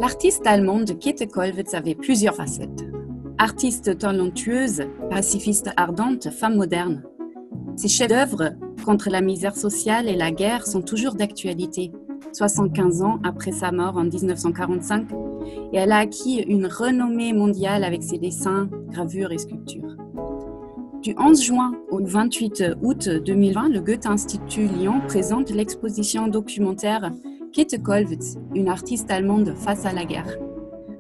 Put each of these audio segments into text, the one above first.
L'artiste allemande Käthe Kollwitz avait plusieurs facettes. Artiste talentueuse, pacifiste ardente, femme moderne. Ses chefs-d'œuvre contre la misère sociale et la guerre sont toujours d'actualité, 75 ans après sa mort en 1945, et elle a acquis une renommée mondiale avec ses dessins, gravures et sculptures. Du 11 juin au 28 août 2020, le Goethe-Institut Lyon présente l'exposition documentaire Käthe Kollwitz, une artiste allemande face à la guerre,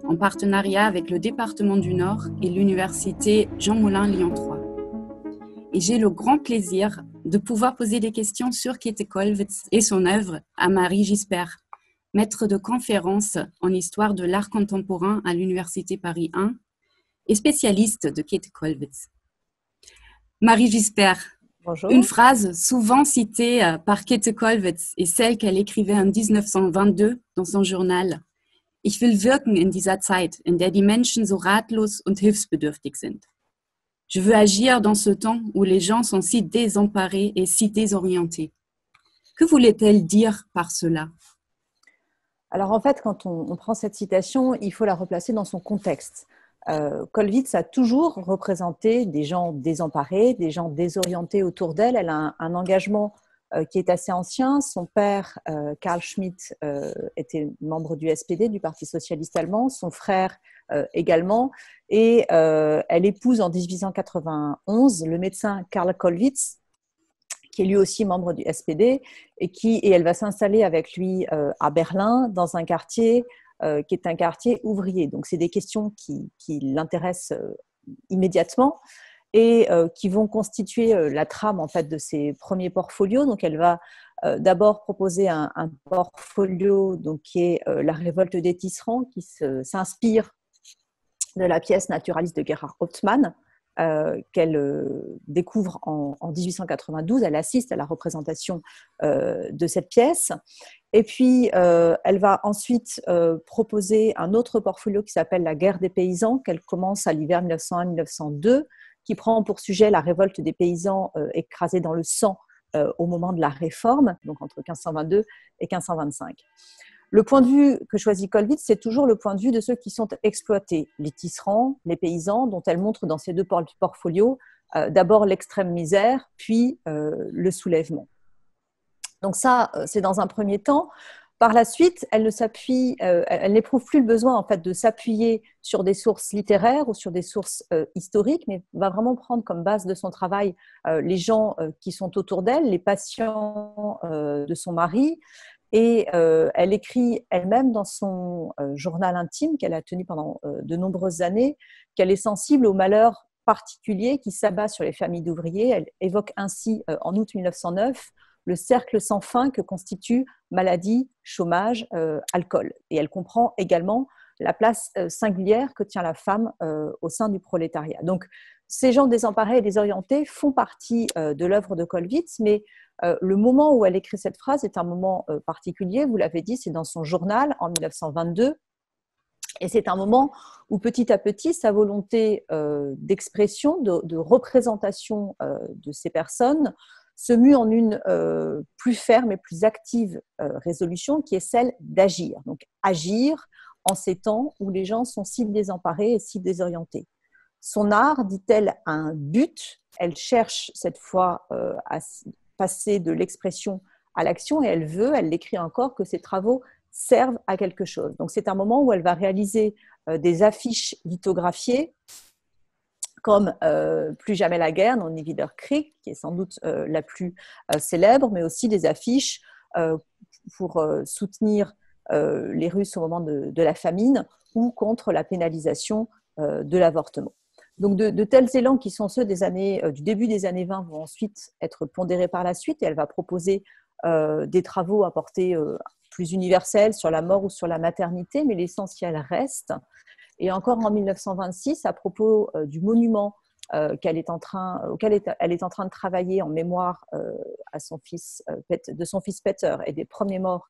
en partenariat avec le département du Nord et l'université Jean Moulin Lyon 3. Et j'ai le grand plaisir de pouvoir poser des questions sur Käthe Kollwitz et son œuvre à Marie Gispert, maître de conférence en histoire de l'art contemporain à l'université Paris 1 et spécialiste de Käthe Kollwitz. Marie Gispert, bonjour. Une phrase souvent citée par Käthe Kollwitz est celle qu'elle écrivait en 1922 dans son journal. Ich will wirken in dieser Zeit, in der die Menschen so ratlos und hilfsbedürftig sind. Je veux agir dans ce temps où les gens sont si désemparés et si désorientés. Que voulait-elle dire par cela? Alors en fait, quand on prend cette citation, il faut la replacer dans son contexte. Kollwitz a toujours représenté des gens désemparés, des gens désorientés autour d'elle. Elle a un engagement qui est assez ancien. Son père, Karl Schmitt, était membre du SPD, du Parti socialiste allemand, son frère également. Et elle épouse en 1891 le médecin Karl Kollwitz, qui est lui aussi membre du SPD, et elle va s'installer avec lui à Berlin, dans un quartier qui est un quartier ouvrier. Donc, c'est des questions qui l'intéressent immédiatement et qui vont constituer la trame en fait, de ses premiers portfolios. Donc, elle va d'abord proposer un portfolio donc, qui est La révolte des tisserands, qui s'inspire de la pièce naturaliste de Gerhard Hauptmann, qu'elle découvre en 1892. Elle assiste à la représentation de cette pièce. Et puis, elle va ensuite proposer un autre portfolio qui s'appelle La guerre des paysans, qu'elle commence à l'hiver 1901-1902, qui prend pour sujet la révolte des paysans écrasés dans le sang au moment de la Réforme, donc entre 1522 et 1525. Le point de vue que choisit Kollwitz, c'est toujours le point de vue de ceux qui sont exploités, les tisserands, les paysans, dont elle montre dans ces deux portfolios d'abord l'extrême misère, puis le soulèvement. Donc ça, c'est dans un premier temps. Par la suite, elle n'éprouve plus le besoin en fait, de s'appuyer sur des sources littéraires ou sur des sources historiques, mais va vraiment prendre comme base de son travail les gens qui sont autour d'elle, les patients de son mari. Et elle écrit elle-même dans son journal intime qu'elle a tenu pendant de nombreuses années qu'elle est sensible aux malheurs particuliers qui s'abattent sur les familles d'ouvriers. Elle évoque ainsi en août 1909 le cercle sans fin que constitue maladie, chômage, alcool. Et elle comprend également la place singulière que tient la femme au sein du prolétariat. Donc, ces gens désemparés et désorientés font partie de l'œuvre de Kollwitz, mais le moment où elle écrit cette phrase est un moment particulier, vous l'avez dit, c'est dans son journal en 1922, et c'est un moment où petit à petit, sa volonté d'expression, de représentation de ces personnes se mue en une plus ferme et plus active résolution qui est celle d'agir. Donc agir en ces temps où les gens sont si désemparés et si désorientés. Son art, dit-elle, a un but. Elle cherche cette fois à passer de l'expression à l'action et elle l'écrit encore, que ses travaux servent à quelque chose. Donc c'est un moment où elle va réaliser des affiches lithographiées comme Plus jamais la guerre, Non nie wieder Krieg, qui est sans doute la plus célèbre, mais aussi des affiches pour soutenir les Russes au moment de la famine ou contre la pénalisation de l'avortement. Donc de tels élans qui sont ceux du début des années 20 vont ensuite être pondérés par la suite et elle va proposer des travaux à portée plus universelle sur la mort ou sur la maternité, mais l'essentiel reste. Et encore en 1926, à propos du monument auquel elle est en train de travailler en mémoire de son fils Peter et des premiers morts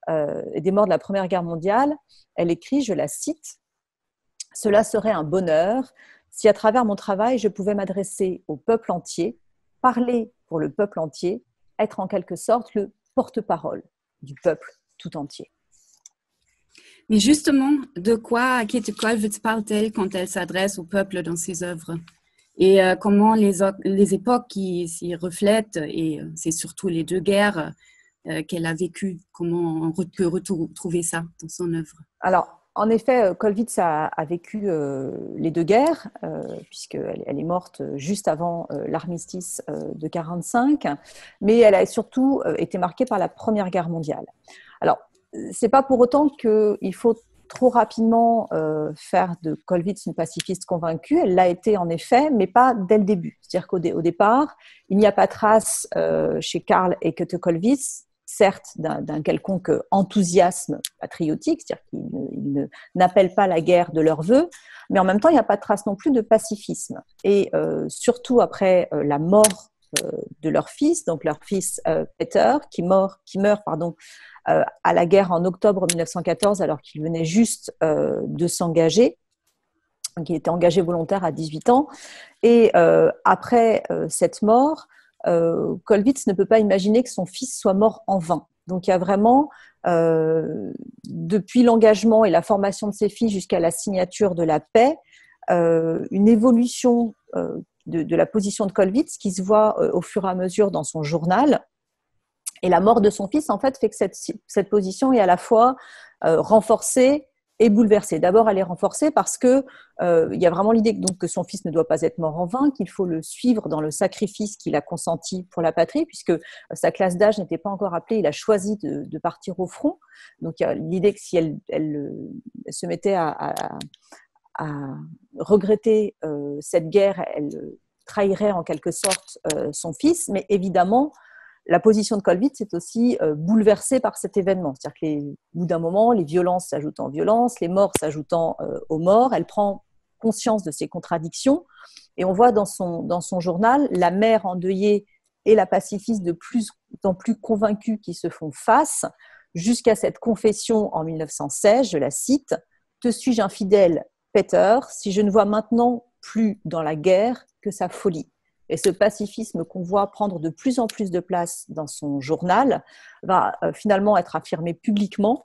et des morts de la Première Guerre mondiale, elle écrit, je la cite, « Cela serait un bonheur si à travers mon travail, je pouvais m'adresser au peuple entier, parler pour le peuple entier, être en quelque sorte le porte-parole du peuple tout entier. » Mais justement, de quoi Käthe Kollwitz parle-t-elle quand elle s'adresse au peuple dans ses œuvres? Et comment les époques qui s'y reflètent, et c'est surtout les deux guerres qu'elle a vécues, comment on peut retrouver ça dans son œuvre? Alors, en effet, Kollwitz a vécu les deux guerres, puisqu'elle est morte juste avant l'armistice de 1945, mais elle a surtout été marquée par la Première Guerre mondiale. Alors, c'est pas pour autant qu'il faut trop rapidement faire de Kollwitz une pacifiste convaincue. Elle l'a été en effet, mais pas dès le début. C'est-à-dire qu'au départ, il n'y a pas trace chez Karl et Käthe Kollwitz, certes d'un quelconque enthousiasme patriotique, c'est-à-dire qu'ils n'appellent pas la guerre de leur vœu, mais en même temps, il n'y a pas de trace non plus de pacifisme. Et surtout après la mort de leur fils, donc leur fils Peter, qui meurt à la guerre en octobre 1914, alors qu'il venait juste de s'engager, qui était engagé volontaire à 18 ans. Et après cette mort, Kollwitz ne peut pas imaginer que son fils soit mort en vain. Donc il y a vraiment, depuis l'engagement et la formation de ses filles jusqu'à la signature de la paix, une évolution de la position de Kollwitz qui se voit au fur et à mesure dans son journal. Et la mort de son fils, en fait, fait que cette position est à la fois renforcée et bouleversée. D'abord, elle est renforcée parce que il y a vraiment l'idée que son fils ne doit pas être mort en vain, qu'il faut le suivre dans le sacrifice qu'il a consenti pour la patrie, puisque sa classe d'âge n'était pas encore appelée, il a choisi de partir au front. Donc, il y a l'idée que si elle se mettait à regretter cette guerre, elle trahirait en quelque sorte son fils, mais évidemment, la position de Kollwitz est aussi bouleversée par cet événement. C'est-à-dire qu'au bout d'un moment, les violences s'ajoutent en violences, les morts s'ajoutant aux morts, elle prend conscience de ces contradictions et on voit dans son journal la mère endeuillée et la pacifiste de plus en plus convaincue qui se font face jusqu'à cette confession en 1916, je la cite, « Te suis-je infidèle, Peter, si je ne vois maintenant plus dans la guerre que sa folie ?» Et ce pacifisme qu'on voit prendre de plus en plus de place dans son journal va finalement être affirmé publiquement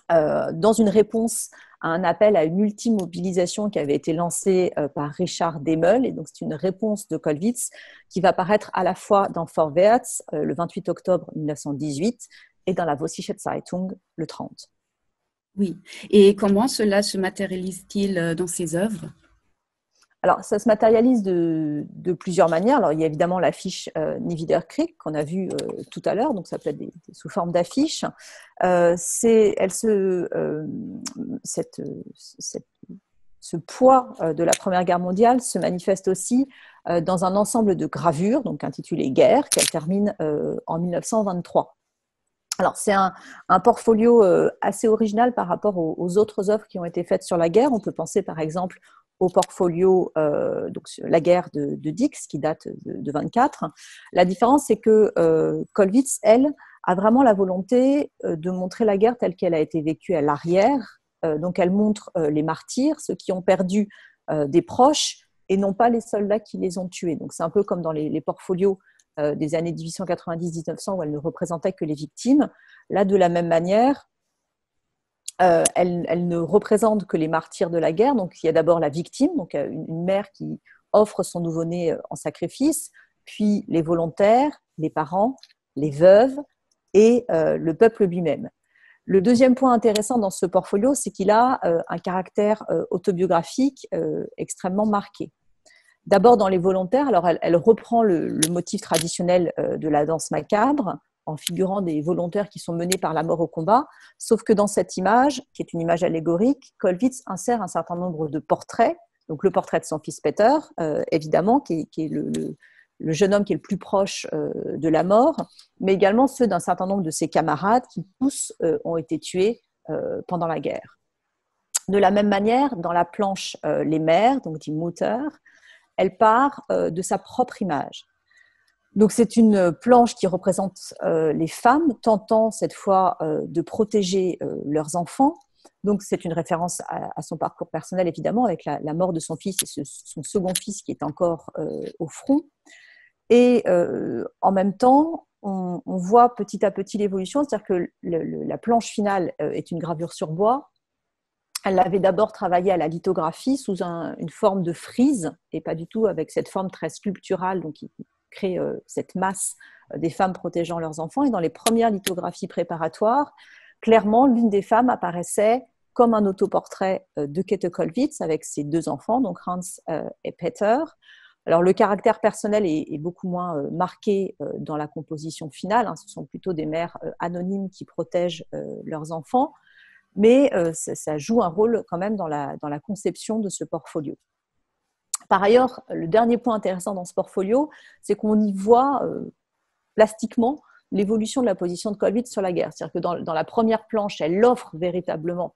dans une réponse à un appel à une ultime mobilisation qui avait été lancée par Richard Demel. Et donc, c'est une réponse de Kollwitz qui va paraître à la fois dans Vorwärts le 28 octobre 1918 et dans la Vossische Zeitung le 30. Oui. Et comment cela se matérialise-t-il dans ses œuvres? Alors, ça se matérialise de plusieurs manières. Alors, il y a évidemment l'affiche Nie wieder Krieg qu'on a vue tout à l'heure, donc ça peut être sous forme d'affiche. Ce poids de la Première Guerre mondiale se manifeste aussi dans un ensemble de gravures, donc intitulé Guerre, qu'elle termine en 1923. Alors, c'est un portfolio assez original par rapport aux autres œuvres qui ont été faites sur la guerre. On peut penser par exemple au portfolio donc La guerre de Dix, qui date de 24. La différence, c'est que Kollwitz, elle, a vraiment la volonté de montrer la guerre telle qu'elle a été vécue à l'arrière. Donc, elle montre les martyrs, ceux qui ont perdu des proches, et non pas les soldats qui les ont tués. Donc, c'est un peu comme dans les portfolios des années 1890-1900 où elle ne représentait que les victimes. Là, de la même manière, elle ne représente que les martyrs de la guerre. Donc, il y a d'abord la victime, donc une mère qui offre son nouveau-né en sacrifice, puis les volontaires, les parents, les veuves et le peuple lui-même. Le deuxième point intéressant dans ce portfolio, c'est qu'il a un caractère autobiographique extrêmement marqué. D'abord dans les volontaires, alors elle reprend le motif traditionnel de la danse macabre, en figurant des volontaires qui sont menés par la mort au combat, sauf que dans cette image, qui est une image allégorique, Kollwitz insère un certain nombre de portraits, donc le portrait de son fils Peter, évidemment, qui est le jeune homme qui est le plus proche de la mort, mais également ceux d'un certain nombre de ses camarades qui tous ont été tués pendant la guerre. De la même manière, dans la planche Les mères, donc Die Mutter, elle part de sa propre image. Donc, c'est une planche qui représente les femmes tentant cette fois de protéger leurs enfants. Donc, c'est une référence à son parcours personnel, évidemment, avec la mort de son fils et son second fils qui est encore au front. Et en même temps, on voit petit à petit l'évolution, c'est-à-dire que la planche finale est une gravure sur bois. Elle avait d'abord travaillé à la lithographie sous une forme de frise et pas du tout avec cette forme très sculpturale, donc qui crée cette masse des femmes protégeant leurs enfants. Et dans les premières lithographies préparatoires, clairement, l'une des femmes apparaissait comme un autoportrait de Käthe Kollwitz avec ses deux enfants, donc Hans et Peter. Alors, le caractère personnel est beaucoup moins marqué dans la composition finale. Ce sont plutôt des mères anonymes qui protègent leurs enfants, mais ça joue un rôle quand même dans la conception de ce portfolio. Par ailleurs, le dernier point intéressant dans ce portfolio, c'est qu'on y voit plastiquement l'évolution de la position de Kollwitz sur la guerre. C'est-à-dire que dans la première planche, elle offre véritablement,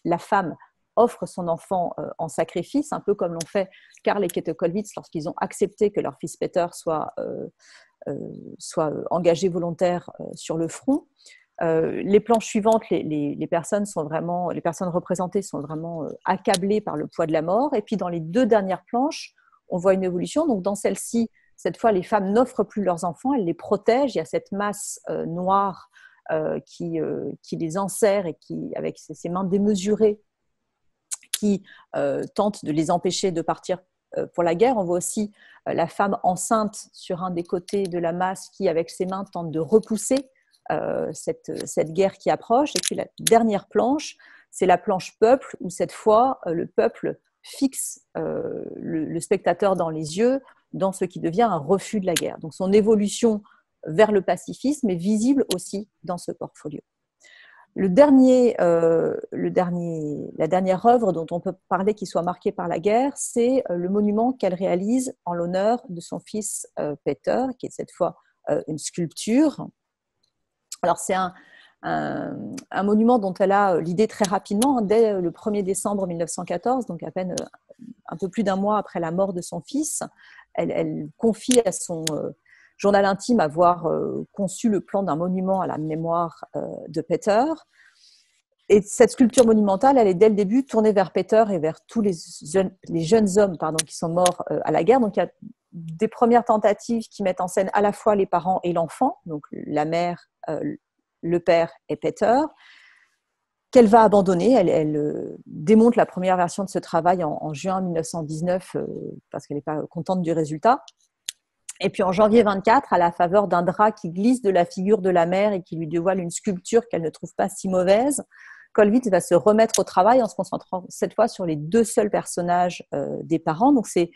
la femme offre son enfant en sacrifice, un peu comme l'ont fait Karl et Käthe Kollwitz lorsqu'ils ont accepté que leur fils Peter soit engagé volontaire sur le front. Les planches suivantes, les personnes représentées sont vraiment accablées par le poids de la mort. Et puis dans les deux dernières planches, on voit une évolution. Donc dans celle-ci, cette fois, les femmes n'offrent plus leurs enfants, elles les protègent. Il y a cette masse noire qui les enserre et qui, avec ses mains démesurées, qui tente de les empêcher de partir pour la guerre. On voit aussi la femme enceinte sur un des côtés de la masse qui, avec ses mains, tente de repousser cette guerre qui approche. Et puis la dernière planche, c'est la planche peuple, où cette fois, le peuple fixe le spectateur dans les yeux, dans ce qui devient un refus de la guerre. Donc son évolution vers le pacifisme est visible aussi dans ce portfolio. La dernière œuvre dont on peut parler qui soit marquée par la guerre, c'est le monument qu'elle réalise en l'honneur de son fils Peter, qui est cette fois une sculpture. Alors c'est un monument dont elle a l'idée très rapidement, dès le 1er décembre 1914, donc à peine un peu plus d'un mois après la mort de son fils. Elle confie à son journal intime avoir conçu le plan d'un monument à la mémoire de Peter. Et cette sculpture monumentale, elle est dès le début tournée vers Peter et vers tous les jeunes hommes qui sont morts à la guerre. Donc il y a des premières tentatives qui mettent en scène à la fois les parents et l'enfant, donc la mère, le père et Peter, qu'elle va abandonner. Elle démonte la première version de ce travail en juin 1919 parce qu'elle n'est pas contente du résultat. Et puis en janvier 24, à la faveur d'un drap qui glisse de la figure de la mère et qui lui dévoile une sculpture qu'elle ne trouve pas si mauvaise, Kollwitz va se remettre au travail en se concentrant cette fois sur les deux seuls personnages des parents. Donc c'est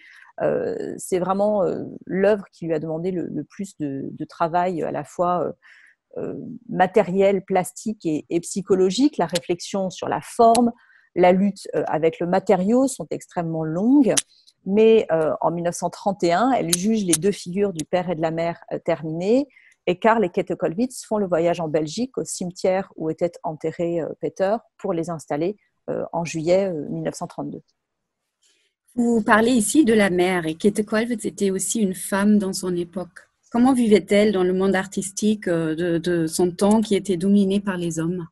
vraiment l'œuvre qui lui a demandé le plus de travail à la fois matériel, plastique et psychologique. La réflexion sur la forme, la lutte avec le matériau sont extrêmement longues. Mais en 1931, elle juge les deux figures du père et de la mère terminées. Et Karl et Käthe Kollwitz font le voyage en Belgique, au cimetière où était enterré Peter, pour les installer en juillet 1932. Vous parlez ici de la mère, et Käthe Kollwitz était aussi une femme dans son époque. Comment vivait-elle dans le monde artistique de son temps qui était dominé par les hommes ?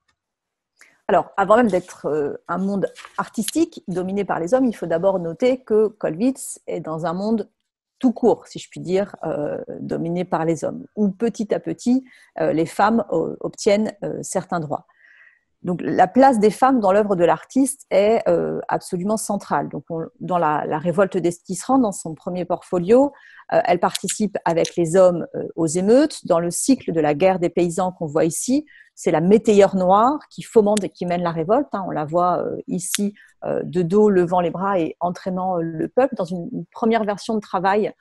Alors, avant même d'être un monde artistique dominé par les hommes, il faut d'abord noter que Kollwitz est dans un monde tout court, si je puis dire, dominé par les hommes, où petit à petit, les femmes obtiennent certains droits. Donc, la place des femmes dans l'œuvre de l'artiste est absolument centrale. Donc, dans la révolte des Tisserands, dans son premier portfolio, elle participe avec les hommes aux émeutes. Dans le cycle de la guerre des paysans qu'on voit ici, c'est la métayère noire qui fomente et qui mène la révolte. On la voit ici de dos, levant les bras et entraînant le peuple. Dans une première version de travail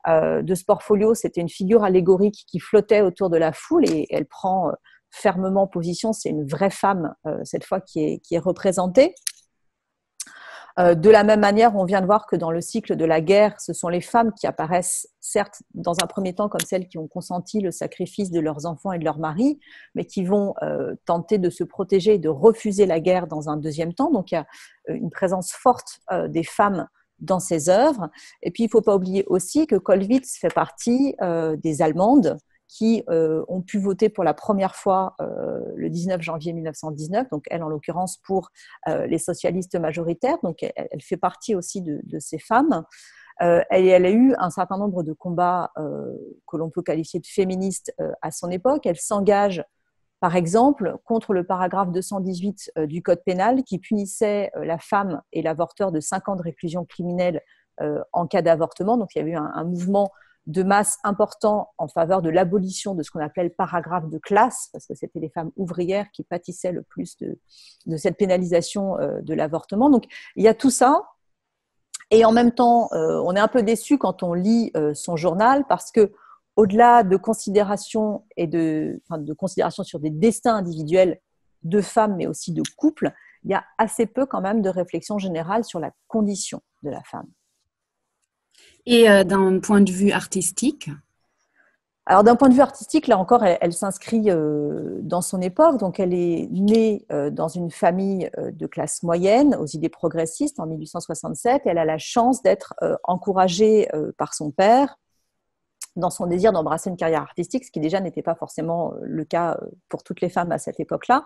de ce portfolio, c'était une figure allégorique qui flottait autour de la foule et elle prend fermement position. C'est une vraie femme, cette fois, qui est représentée. De la même manière, on vient de voir que dans le cycle de la guerre, ce sont les femmes qui apparaissent, certes, dans un premier temps comme celles qui ont consenti le sacrifice de leurs enfants et de leurs maris, mais qui vont tenter de se protéger et de refuser la guerre dans un deuxième temps. Donc, il y a une présence forte des femmes dans ces œuvres. Et puis, il ne faut pas oublier aussi que Kollwitz fait partie des Allemandes qui ont pu voter pour la première fois le 19 janvier 1919, donc elle en l'occurrence pour les socialistes majoritaires, donc elle fait partie aussi de ces femmes. Elle a eu un certain nombre de combats que l'on peut qualifier de féministes à son époque. Elle s'engage, par exemple, contre le paragraphe 218 du Code pénal qui punissait la femme et l'avorteur de 5 ans de réclusion criminelle en cas d'avortement. Donc, il y avait eu un mouvement de masse important en faveur de l'abolition de ce qu'on appelait le paragraphe de classe, parce que c'était les femmes ouvrières qui pâtissaient le plus de cette pénalisation de l'avortement. Donc, il y a tout ça. Et en même temps, on est un peu déçu quand on lit son journal parce que, au-delà de considérations de considérations sur des destins individuels de femmes, mais aussi de couples, il y a assez peu quand même de réflexion générale sur la condition de la femme. Et d'un point de vue artistique? Alors, d'un point de vue artistique, là encore, elle s'inscrit dans son époque. Donc, elle est née dans une famille de classe moyenne, aux idées progressistes, en 1867. Elle a la chance d'être encouragée par son père dans son désir d'embrasser une carrière artistique, ce qui déjà n'était pas forcément le cas pour toutes les femmes à cette époque-là.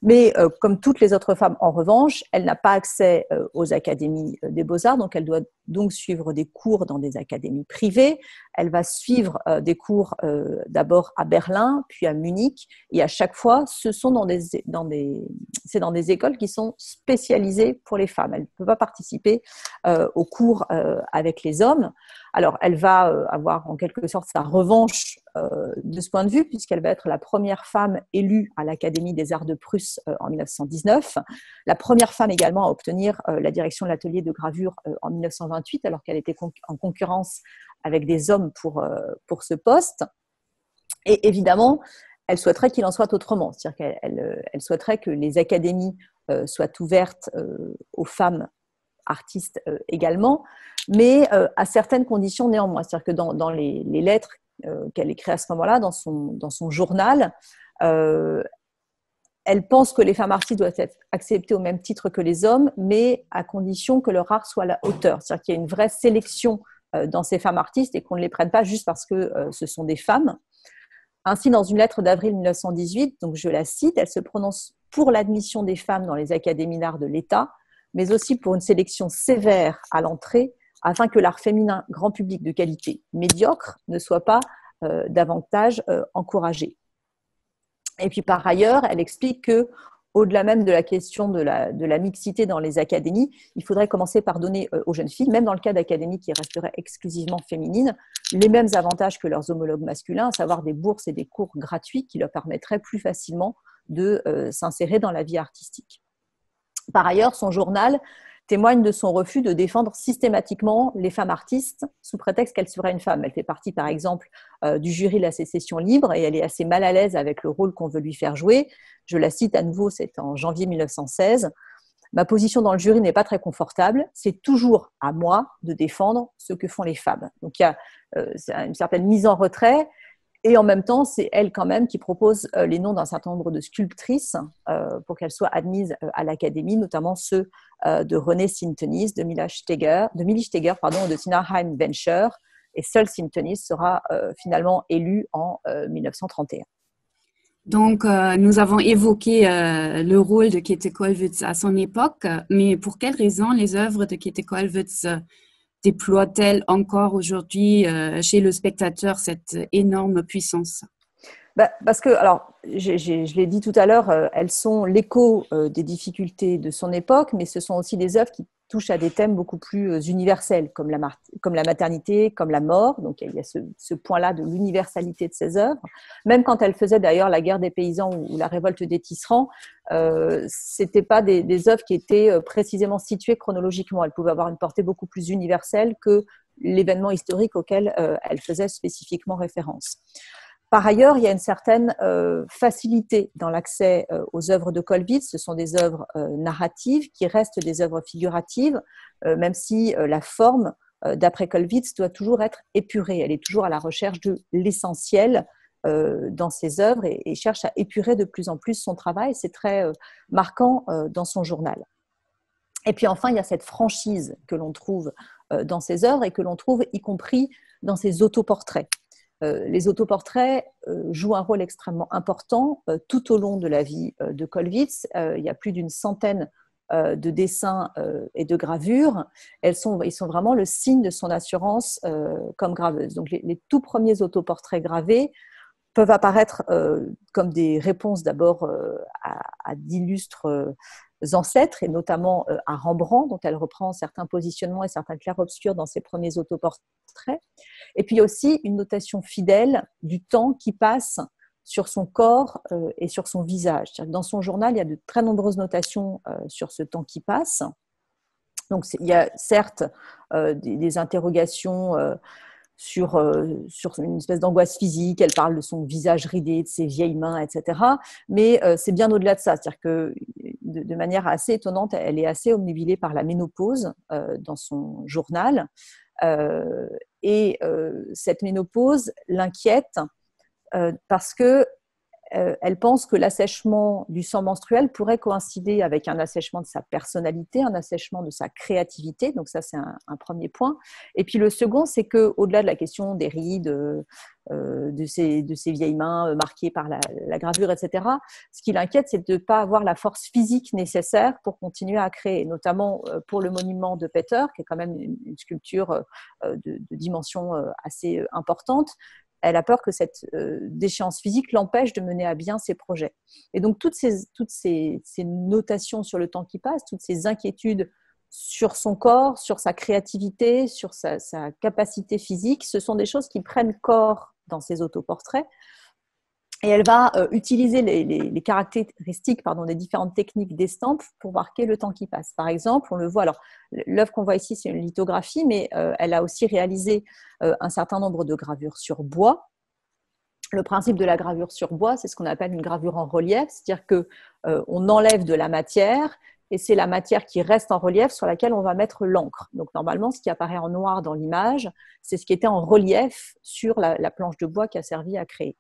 Mais comme toutes les autres femmes, en revanche, elle n'a pas accès aux académies des beaux-arts, donc elle doit donc suivre des cours dans des académies privées. Elle va suivre des cours d'abord à Berlin, puis à Munich, et à chaque fois, ce sont dans des écoles qui sont spécialisées pour les femmes. Elle ne peut pas participer aux cours avec les hommes. Alors, elle va avoir en quelque sorte sa revanche de ce point de vue, puisqu'elle va être la première femme élue à l'Académie des Arts de Prusse en 1919, la première femme également à obtenir la direction de l'atelier de gravure en 1928, alors qu'elle était en concurrence avec des hommes pour ce poste. Et évidemment, elle souhaiterait qu'il en soit autrement, c'est-à-dire qu'elle souhaiterait que les académies soient ouvertes aux femmes artistes également, mais à certaines conditions néanmoins. C'est-à-dire que dans les lettres qu'elle écrit à ce moment-là, dans son journal, elle pense que les femmes artistes doivent être acceptées au même titre que les hommes, mais à condition que leur art soit à la hauteur. C'est-à-dire qu'il y a une vraie sélection dans ces femmes artistes et qu'on ne les prenne pas juste parce que ce sont des femmes. Ainsi, dans une lettre d'avril 1918, donc je la cite, elle se prononce pour l'admission des femmes dans les académies d'art de l'État, mais aussi pour une sélection sévère à l'entrée, afin que l'art féminin grand public de qualité médiocre ne soit pas davantage encouragé. Et puis par ailleurs, elle explique que, au-delà même de la question de la mixité dans les académies, il faudrait commencer par donner aux jeunes filles, même dans le cas d'académies qui resteraient exclusivement féminines, les mêmes avantages que leurs homologues masculins, à savoir des bourses et des cours gratuits qui leur permettraient plus facilement de s'insérer dans la vie artistique. Par ailleurs, son journal témoigne de son refus de défendre systématiquement les femmes artistes sous prétexte qu'elle serait une femme. Elle fait partie, par exemple, du jury de la sécession libre et elle est assez mal à l'aise avec le rôle qu'on veut lui faire jouer. Je la cite à nouveau, c'est en janvier 1916. « Ma position dans le jury n'est pas très confortable. C'est toujours à moi de défendre ce que font les femmes. » Donc, il y a une certaine mise en retrait. Et en même temps, c'est elle quand même qui propose les noms d'un certain nombre de sculptrices pour qu'elles soient admises à l'Académie, notamment ceux de Renée Sintenis, de Millie Steger, et de Tina Haim-Venture. Et seule Sintenis sera finalement élue en 1931. Donc, nous avons évoqué le rôle de Käthe Kollwitz à son époque, mais pour quelles raisons les œuvres de Käthe Kollwitz déploie-t-elle encore aujourd'hui chez le spectateur cette énorme puissance? Parce que, alors, je l'ai dit tout à l'heure, elles sont l'écho des difficultés de son époque, mais ce sont aussi des œuvres qui touchent à des thèmes beaucoup plus universels, comme la maternité, comme la mort. Donc, il y a ce point-là de l'universalité de ces œuvres. Même quand elle faisait d'ailleurs la guerre des paysans ou la révolte des tisserands, c'était pas des œuvres qui étaient précisément situées chronologiquement. Elles pouvaient avoir une portée beaucoup plus universelle que l'événement historique auquel elle faisait spécifiquement référence. Par ailleurs, il y a une certaine facilité dans l'accès aux œuvres de Kollwitz. Ce sont des œuvres narratives qui restent des œuvres figuratives, même si la forme, d'après Kollwitz, doit toujours être épurée. Elle est toujours à la recherche de l'essentiel dans ses œuvres et cherche à épurer de plus en plus son travail. C'est très marquant dans son journal. Et puis enfin, il y a cette franchise que l'on trouve dans ses œuvres et que l'on trouve y compris dans ses autoportraits. Les autoportraits jouent un rôle extrêmement important tout au long de la vie de Kollwitz. Il y a plus d'une centaine de dessins et de gravures, ils sont vraiment le signe de son assurance comme graveuse. Donc les tout premiers autoportraits gravés peuvent apparaître comme des réponses d'abord à d'illustres ancêtres, et notamment à Rembrandt, dont elle reprend certains positionnements et certains clairs-obscurs dans ses premiers autoportraits. Et puis il y a aussi une notation fidèle du temps qui passe sur son corps et sur son visage. C'est-à-dire que dans son journal, il y a de très nombreuses notations sur ce temps qui passe. Donc il y a certes des interrogations sur une espèce d'angoisse physique, elle parle de son visage ridé, de ses vieilles mains, etc. Mais c'est bien au-delà de ça, c'est-à-dire que de manière assez étonnante, elle est assez omnubilée par la ménopause dans son journal. Cette ménopause l'inquiète parce que elle pense que l'assèchement du sang menstruel pourrait coïncider avec un assèchement de sa personnalité, un assèchement de sa créativité. Donc ça, c'est un premier point. Et puis le second, c'est qu'au-delà de la question des rides, de ses vieilles mains marquées par la gravure, etc., ce qui l'inquiète, c'est de ne pas avoir la force physique nécessaire pour continuer à créer, notamment pour le monument de Peter, qui est quand même une sculpture de dimension assez importante. Elle a peur que cette déchéance physique l'empêche de mener à bien ses projets. Et donc, toutes ces notations sur le temps qui passe, toutes ces inquiétudes sur son corps, sur sa créativité, sur sa capacité physique, ce sont des choses qui prennent corps dans ses autoportraits. Et elle va utiliser les caractéristiques des différentes techniques d'estampe pour marquer le temps qui passe. Par exemple, on le voit, alors l'œuvre qu'on voit ici, c'est une lithographie, mais elle a aussi réalisé un certain nombre de gravures sur bois. Le principe de la gravure sur bois, c'est ce qu'on appelle une gravure en relief, c'est-à-dire qu'on enlève de la matière et c'est la matière qui reste en relief sur laquelle on va mettre l'encre. Donc normalement, ce qui apparaît en noir dans l'image, c'est ce qui était en relief sur la planche de bois qui a servi à créer.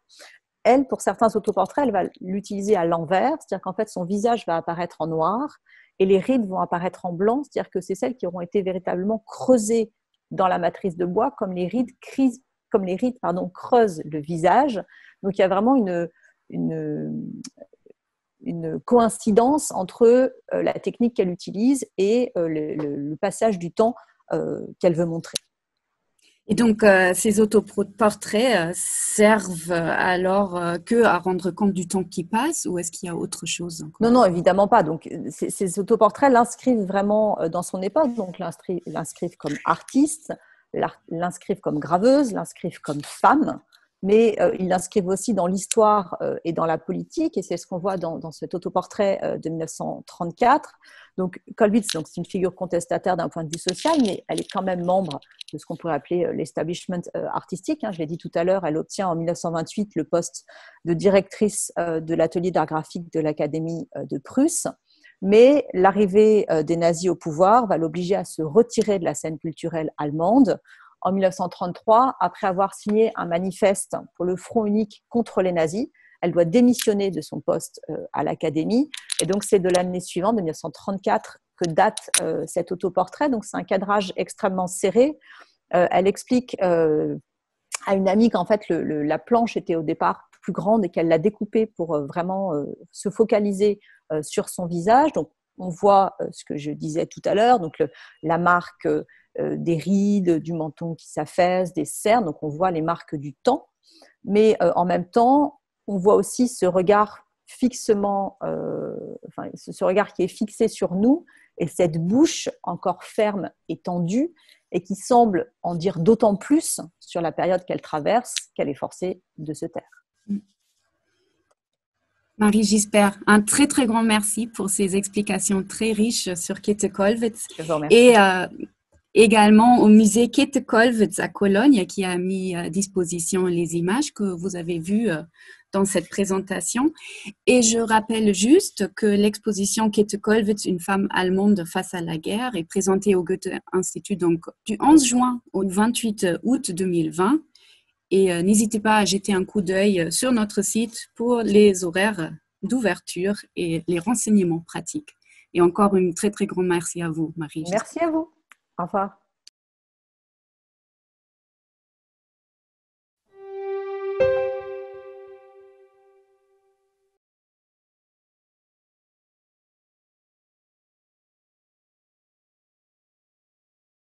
Elle, pour certains autoportraits, elle va l'utiliser à l'envers, c'est-à-dire qu'en fait, son visage va apparaître en noir et les rides vont apparaître en blanc, c'est-à-dire que c'est celles qui auront été véritablement creusées dans la matrice de bois, comme les rides creusent le visage. Donc, il y a vraiment une coïncidence entre la technique qu'elle utilise et le passage du temps qu'elle veut montrer. Et donc, ces autoportraits servent alors que à rendre compte du temps qui passe, ou est-ce qu'il y a autre chose encore? Non, évidemment pas. Donc, ces autoportraits l'inscrivent vraiment dans son époque. Donc, l'inscrivent comme artiste, l'inscrivent comme graveuse, l'inscrivent comme femme, mais ils l'inscrivent aussi dans l'histoire et dans la politique. Et c'est ce qu'on voit dans cet autoportrait de 1934. Donc, Kollwitz, c'est une figure contestataire d'un point de vue social, mais elle est quand même membre de ce qu'on pourrait appeler l'establishment artistique. Je l'ai dit tout à l'heure, elle obtient en 1928 le poste de directrice de l'atelier d'art graphique de l'Académie de Prusse. Mais l'arrivée des nazis au pouvoir va l'obliger à se retirer de la scène culturelle allemande. En 1933, après avoir signé un manifeste pour le front unique contre les nazis, elle doit démissionner de son poste à l'Académie. Et donc, c'est de l'année suivante, de 1934, que date cet autoportrait. Donc, c'est un cadrage extrêmement serré. Elle explique à une amie qu'en fait, la planche était au départ plus grande et qu'elle l'a découpée pour vraiment se focaliser sur son visage. Donc, on voit ce que je disais tout à l'heure, donc la marque des rides, du menton qui s'affaisse, des cernes. Donc, on voit les marques du temps. Mais en même temps, on voit aussi ce regard fixement, ce regard qui est fixé sur nous et cette bouche encore ferme et tendue et qui semble en dire d'autant plus sur la période qu'elle traverse qu'elle est forcée de se taire. Marie Gispert, un très très grand merci pour ces explications très riches sur Käthe Kollwitz. Je vous remercie. Et également au musée Käthe Kollwitz à Cologne qui a mis à disposition les images que vous avez vues dans cette présentation. Et je rappelle juste que l'exposition Käthe Kollwitz, une femme allemande face à la guerre, est présentée au Goethe-Institut donc du 11 juin au 28 août 2020. Et n'hésitez pas à jeter un coup d'œil sur notre site pour les horaires d'ouverture et les renseignements pratiques. Et encore une très très grande merci à vous, Marie. Merci à vous. Au revoir.